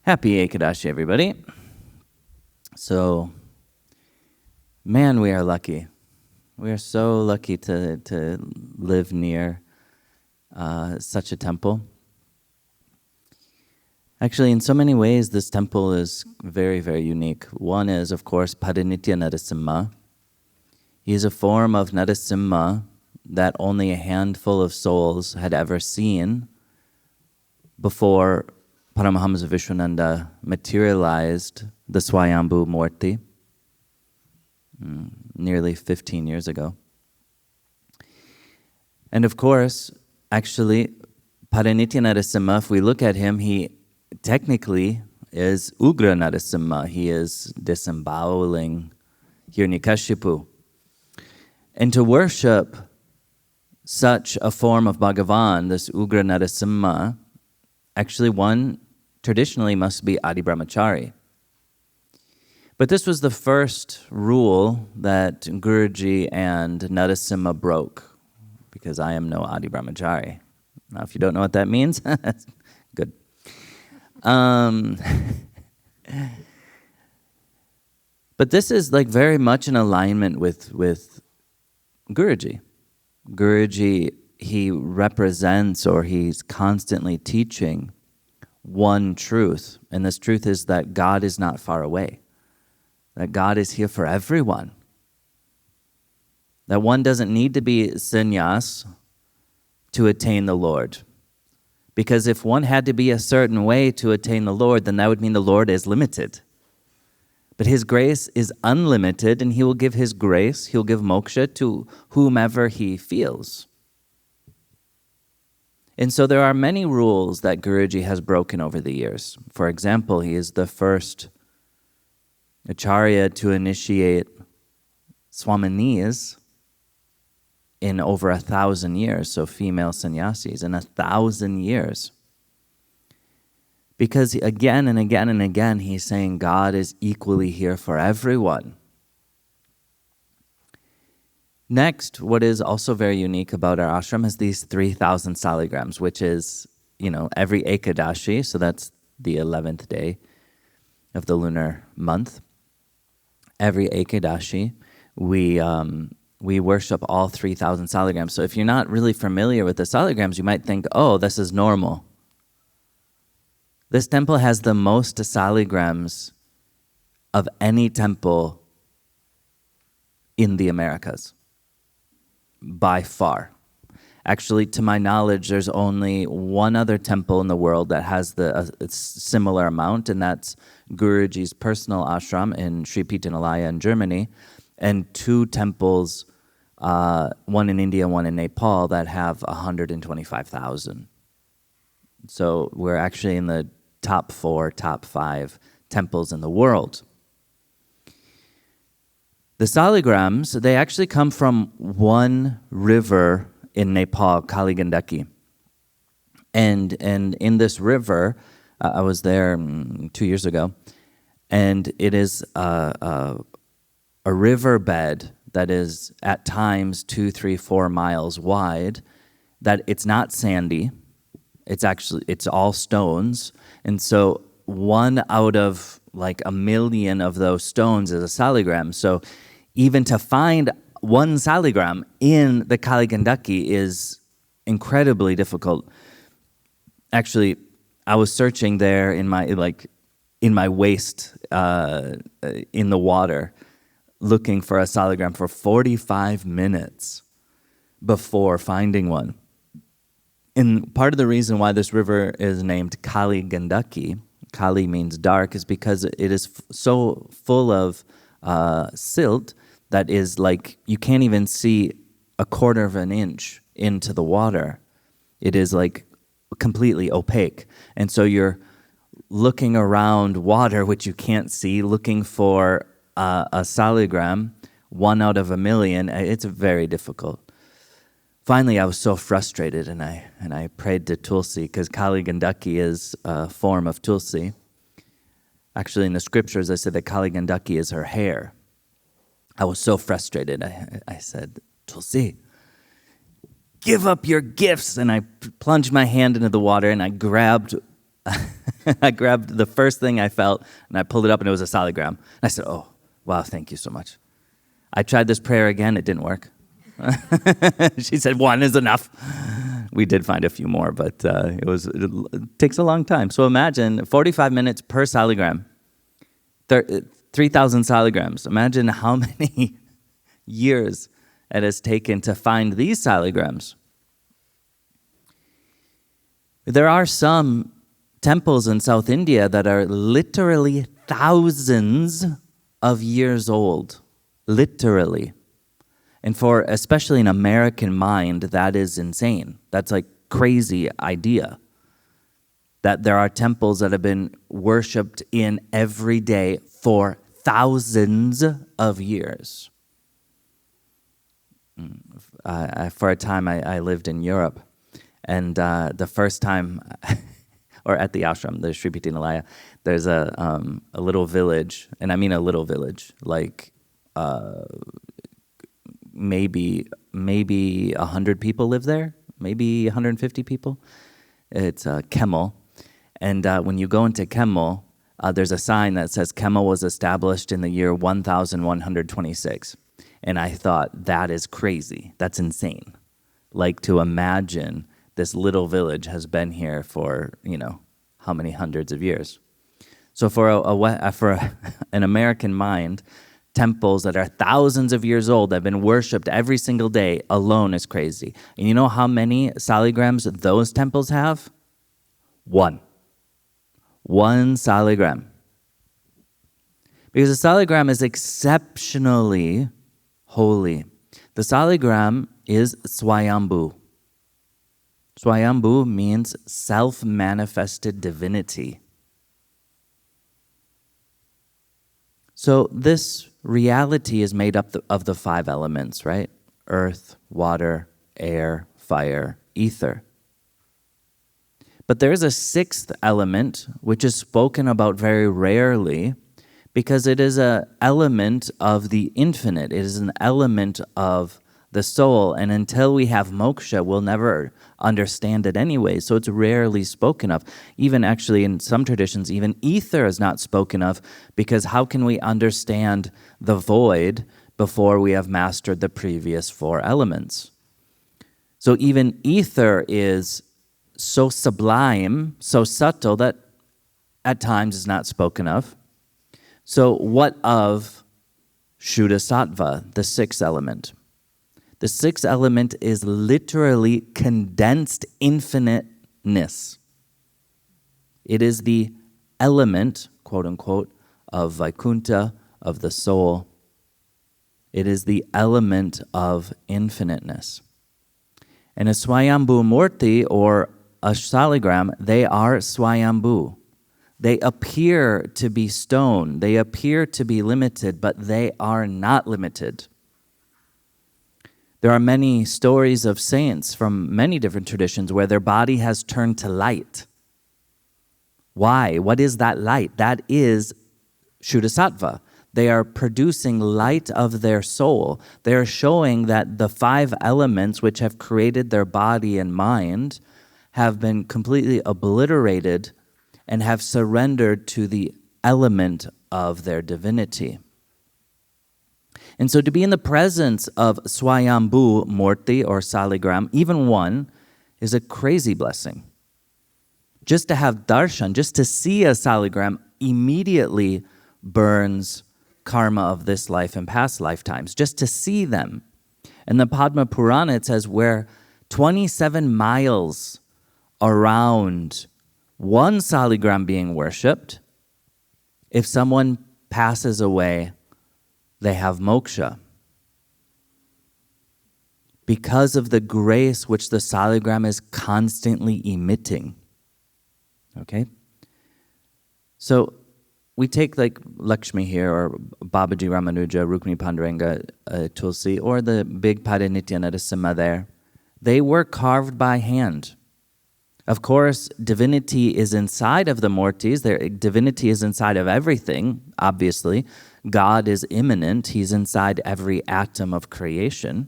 Happy Ekadashi, everybody. So, man, we are lucky. We are so lucky to live near such a temple. Actually, in so many ways, this temple is very, very unique. One is, of course, Paranitya Narasimha. He is a form of Narasimha that only a handful of souls had ever seen before Paramahamsa Vishwananda materialized the Swayambhu Murti nearly 15 years ago. And of course, actually, Paranitya Narasimha, if we look at him, he technically is Ugra Narasimha. He is disemboweling Hiranyakashipu. And to worship such a form of Bhagavan, this Ugra Narasimha, actually one traditionally must be Adi Brahmachari. But this was the first rule that Guruji and Narasimha broke, because I am no Adi Brahmachari. Now, if you don't know what that means, good. But this is like very much in alignment with Guruji. Guruji, he represents, or he's constantly teaching one truth, and this truth is that God is not far away, that God is here for everyone, that one doesn't need to be sannyas to attain the Lord, because if one had to be a certain way to attain the Lord, then that would mean the Lord is limited. But His grace is unlimited, and He will give His grace, He'll give moksha to whomever He feels. And so there are many rules that Guruji has broken over the years. For example, he is the first acharya to initiate swaminis in over 1,000 years, so female sannyasis, in 1,000 years. Because again and again and again, he's saying God is equally here for everyone. Next, what is also very unique about our ashram is these 3,000 salagrams, which is, every Ekadashi, so that's the 11th day of the lunar month. Every Ekadashi, we worship all 3,000 salagrams. So if you're not really familiar with the salagrams, you might think, oh, this is normal. This temple has the most salagrams of any temple in the Americas, by far. Actually, to my knowledge, there's only one other temple in the world that has a similar amount, and that's Guruji's personal ashram in Sri Pitanalaya in Germany, and two temples, one in India, one in Nepal, that have 125,000. So we're actually in the top 4, top 5 temples in the world. The salagrams, they actually come from one river in Nepal, Kaligandaki. And in this river, I was there 2 years ago, and it is a riverbed that is at times 2, 3, 4 miles wide, that it's not sandy. It's all stones. And so 1 out of like 1 million of those stones is a salagram. So even to find one salagram in the Kaligandaki is incredibly difficult. Actually, I was searching there in my waist in the water, looking for a salagram for 45 minutes before finding one. And part of the reason why this river is named Kaligandaki, Kali means dark, is because it is so full of silt that is like you can't even see 1/4 of an inch into the water. It is like completely opaque. And so you're looking around water, which you can't see, looking for a salagram, 1 out of 1 million. It's very difficult. Finally, I was so frustrated, and I prayed to Tulsi, because Kaligandaki is a form of Tulsi. Actually, in the scriptures, I said that Kaligandaki is her hair. I was so frustrated. I said, Tulsi, give up your gifts. And I plunged my hand into the water, and I grabbed I grabbed the first thing I felt, and I pulled it up, and it was a salagram. And I said, oh, wow, thank you so much. I tried this prayer again. It didn't work. She said, one is enough. We did find a few more, but it takes a long time. So imagine 45 minutes per salagram, 3,000 salagrams. Imagine how many years it has taken to find these salagrams. There are some temples in South India that are literally thousands of years old. Literally. And for especially an American mind, that is insane. That's like crazy idea. That there are temples that have been worshipped in every day for thousands of years. For a time, I lived in Europe. And the first time, or at the ashram, the Sri Pitinalaya, there's a little village, and I mean a little village, like maybe 100 people live there, maybe 150 people. It's Kemmel. And when you go into Kemmel, there's a sign that says Kemmel was established in the year 1126. And I thought, that is crazy. That's insane. Like to imagine this little village has been here for, how many hundreds of years. So for an American mind, temples that are thousands of years old that have been worshipped every single day alone is crazy. And you know how many salagrams those temples have? One salagram. Because a salagram is exceptionally holy. The salagram is Swayambhu. Swayambhu means self-manifested divinity. So this reality is made up of the 5 elements, right? Earth, water, air, fire, ether. But there is a 6th element which is spoken about very rarely because it is an element of the infinite. It is an element of the soul, and until we have moksha, we'll never understand it anyway, so it's rarely spoken of. Even actually in some traditions, even ether is not spoken of, because how can we understand the void before we have mastered the previous 4 elements? So even ether is so sublime, so subtle, that at times is not spoken of. So what of Shuddha Sattva, the 6th element? The 6th element is literally condensed infiniteness. It is the element, quote unquote, of Vaikuntha, of the soul. It is the element of infiniteness. And a Swayambhu Murti or a Shaligram, they are Swayambhu. They appear to be stone. They appear to be limited, but they are not limited. There are many stories of saints from many different traditions where their body has turned to light. Why? What is that light? That is Shuddha Sattva. They are producing light of their soul. They are showing that the 5 elements which have created their body and mind have been completely obliterated and have surrendered to the element of their divinity. And so to be in the presence of Swayambhu Murti or Shaligram, even one, is a crazy blessing. Just to have darshan, just to see a Shaligram immediately burns karma of this life and past lifetimes, just to see them. In the Padma Purana, it says where 27 miles around one Shaligram being worshipped, if someone passes away, they have moksha. Because of the grace which the Shaligram is constantly emitting. Okay? So we take like Lakshmi here, or Babaji Ramanuja, Rukmini Panduranga, Tulsi, or the big Paranitya Narasimha there. They were carved by hand. Of course, divinity is inside of the Murtis. Divinity is inside of everything, obviously. God is immanent. He's inside every atom of creation.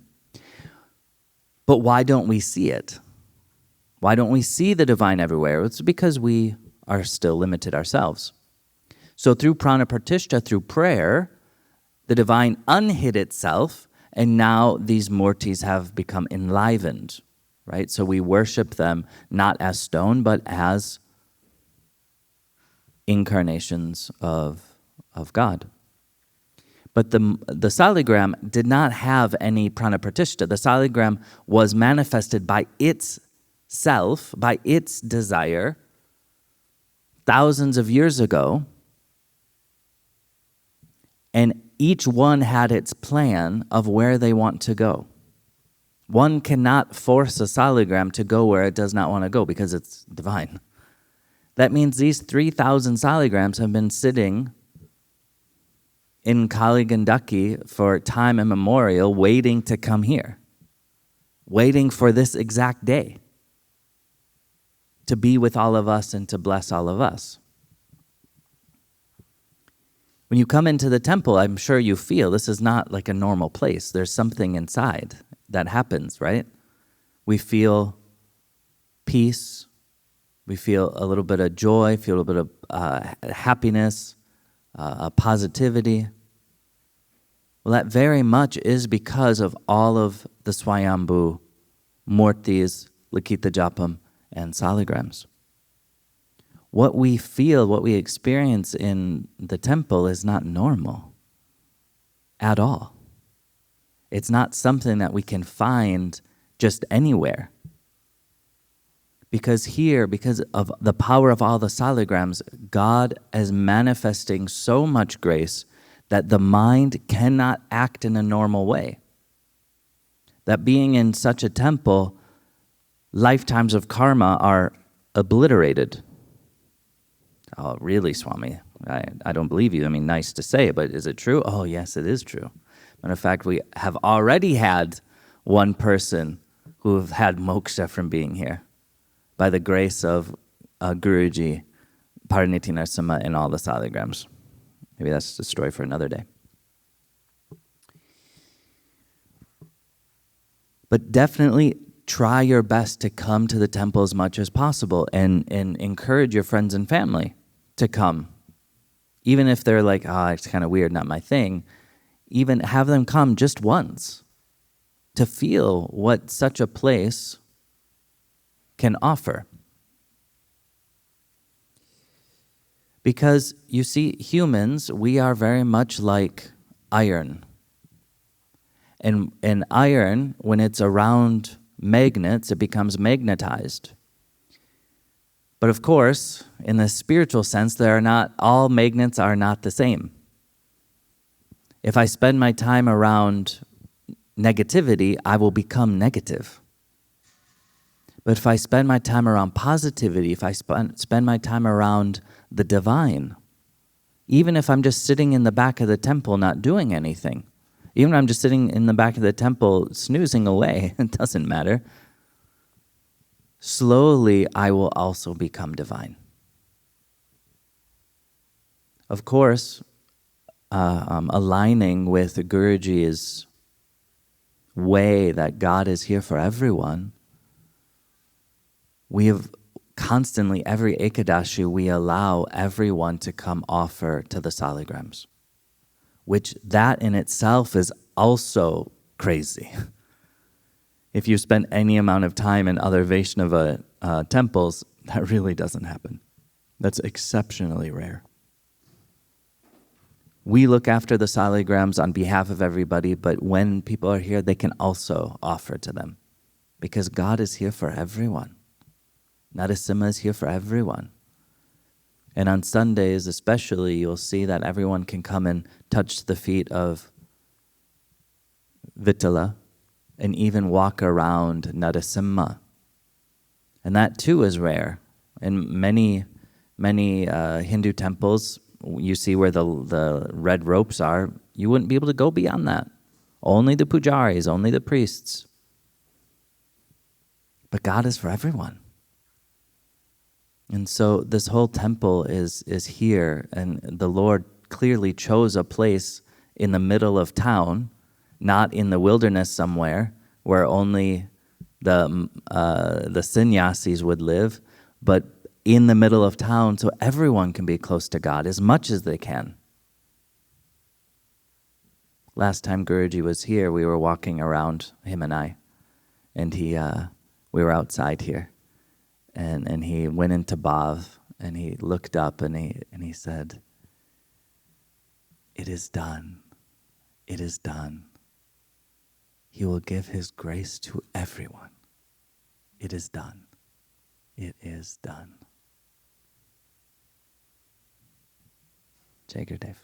But why don't we see it? Why don't we see the divine everywhere? It's because we are still limited ourselves. So through pranapratishtha, through prayer, the divine unhid itself, and now these murtis have become enlivened, right? So we worship them not as stone, but as incarnations of God. But the salagram did not have any pranapratishtha. The salagram was manifested by its self, by its desire, thousands of years ago, and each one had its plan of where they want to go. One cannot force a salagram to go where it does not want to go because it's divine. That means these 3,000 salagrams have been sitting in Kali Gandaki for time immemorial, waiting to come here, waiting for this exact day to be with all of us and to bless all of us. When you come into the temple, I'm sure you feel this is not like a normal place. There's something inside that happens, right? We feel peace. We feel a little bit of joy, feel a little bit of happiness, positivity. Well, that very much is because of all of the Swayambhu, Murtis, Likita Japam, and Shaligrams. What we feel, what we experience in the temple is not normal at all. It's not something that we can find just anywhere. Because here, because of the power of all the salagrams, God is manifesting so much grace that the mind cannot act in a normal way. That being in such a temple, lifetimes of karma are obliterated. Oh, really, Swami? I don't believe you. I mean, nice to say, but is it true? Oh, yes, it is true. Matter of fact, we have already had one person who have had moksha from being here by the grace of Guruji, Paranitya Narasimha, and all the salagrams. Maybe that's the story for another day. But definitely try your best to come to the temple as much as possible and encourage your friends and family to come. Even if they're like, it's kind of weird, not my thing. Even have them come just once to feel what such a place can offer. Because you see, humans, we are very much like iron. And iron, when it's around magnets, it becomes magnetized. But of course, in the spiritual sense, all magnets are not the same. If I spend my time around negativity, I will become negative. But if I spend my time around positivity, if I spend my time around the divine, even if I'm just sitting in the back of the temple not doing anything, even if I'm just sitting in the back of the temple snoozing away, it doesn't matter. Slowly, I will also become divine. Of course, aligning with Guruji's way that God is here for everyone, we have constantly, every Ekadashi, we allow everyone to come offer to the salagrams, which that in itself is also crazy. If you spend any amount of time in other Vaishnava temples, that really doesn't happen. That's exceptionally rare. We look after the salagrams on behalf of everybody, but when people are here, they can also offer to them because God is here for everyone. Narasimha is here for everyone. And on Sundays especially, you'll see that everyone can come and touch the feet of Vittala and even walk around Narasimha. And that too is rare. In many Hindu temples, you see where the red ropes are, you wouldn't be able to go beyond that. Only the pujaris, only the priests. But God is for everyone. And so this whole temple is here, and the Lord clearly chose a place in the middle of town, not in the wilderness somewhere where only the sannyasis would live, but in the middle of town so everyone can be close to God as much as they can. Last time Guruji was here, we were walking around, him and I, and we were outside here, and he went into Bhav, and he looked up and he said, "It is done. It is done. He will give his grace to everyone. It is done. It is done." Jai Gurudev.